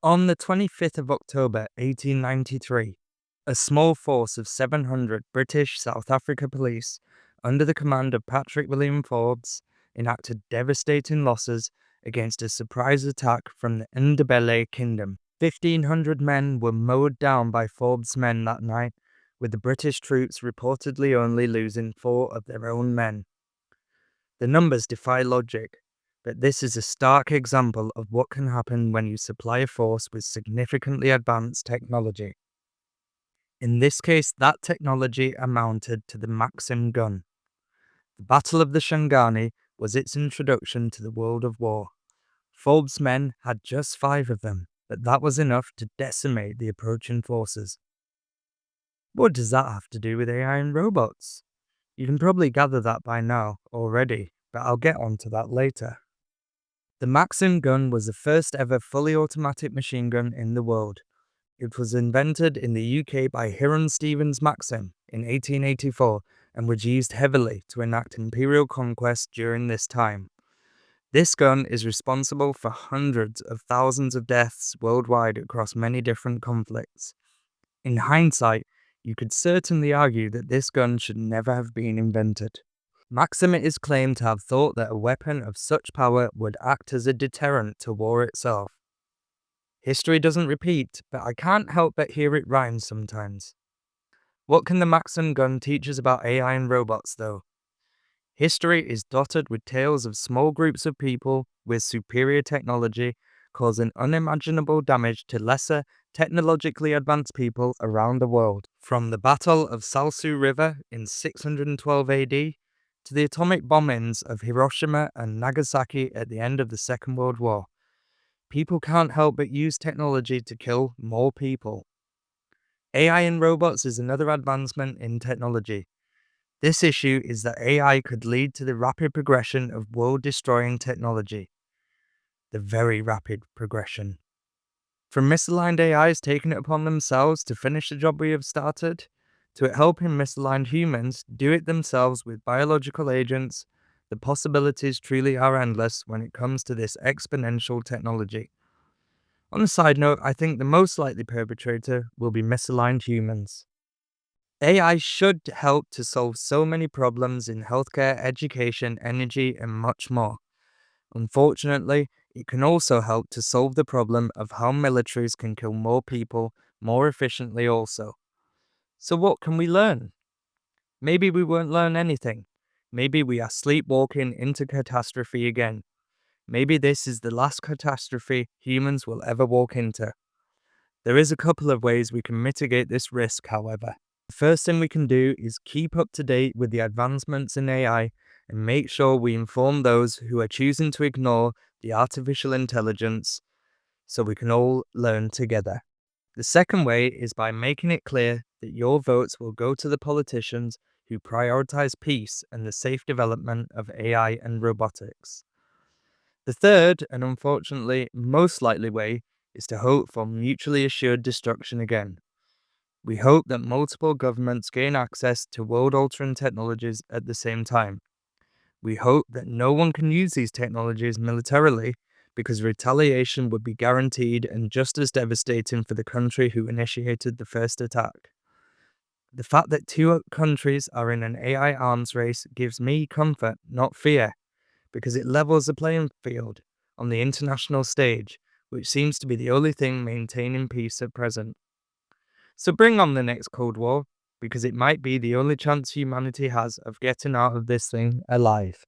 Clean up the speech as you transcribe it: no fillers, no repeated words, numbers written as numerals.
On the 25th of October 1893, a small force of 700 British South Africa police, under the command of Patrick William Forbes, enacted devastating losses against a surprise attack from the Ndebele Kingdom. 1,500 men were mowed down by Forbes' men that night, with the British troops reportedly only losing 4 of their own men. The numbers defy logic, but this is a stark example of what can happen when you supply a force with significantly advanced technology. In this case, that technology amounted to the Maxim gun. The Battle of the Shangani was its introduction to the world of war. Forbes' men had just 5 of them, but that was enough to decimate the approaching forces. What does that have to do with AI and robots? You can probably gather that by now already, but I'll get onto that later. The Maxim gun was the first ever fully automatic machine gun in the world. It was invented in the UK by Hiram Stevens Maxim in 1884 and was used heavily to enact imperial conquest during this time. This gun is responsible for hundreds of thousands of deaths worldwide across many different conflicts. In hindsight, you could certainly argue that this gun should never have been invented. Maxim is claimed to have thought that a weapon of such power would act as a deterrent to war itself. History doesn't repeat, but I can't help but hear it rhyme sometimes. What can the Maxim gun teach us about AI and robots, though? History is dotted with tales of small groups of people with superior technology causing unimaginable damage to lesser, technologically advanced people around the world. From the Battle of Salsu River in 612 AD to the atomic bombings of Hiroshima and Nagasaki at the end of the Second World War, people can't help but use technology to kill more people. AI in robots is another advancement in technology. This issue is that AI could lead to the rapid progression of world-destroying technology. The very rapid progression. From misaligned AIs taking it upon themselves to finish the job we have started, to it helping misaligned humans do it themselves with biological agents, the possibilities truly are endless when it comes to this exponential technology. On a side note, I think the most likely perpetrator will be misaligned humans. AI should help to solve so many problems in healthcare, education, energy, and much more. Unfortunately, it can also help to solve the problem of how militaries can kill more people more efficiently also. So what can we learn? Maybe we won't learn anything. Maybe we are sleepwalking into catastrophe again. Maybe this is the last catastrophe humans will ever walk into. There is a couple of ways we can mitigate this risk, however. The first thing we can do is keep up to date with the advancements in AI and make sure we inform those who are choosing to ignore the artificial intelligence so we can all learn together. The second way is by making it clear that your votes will go to the politicians who prioritize peace and the safe development of AI and robotics. The third, and unfortunately most likely way, is to hope for mutually assured destruction again. We hope that multiple governments gain access to world-altering technologies at the same time. We hope that no one can use these technologies militarily because retaliation would be guaranteed and just as devastating for the country who initiated the first attack. The fact that 2 countries are in an AI arms race gives me comfort, not fear, because it levels the playing field on the international stage, which seems to be the only thing maintaining peace at present. So bring on the next Cold War, because it might be the only chance humanity has of getting out of this thing alive.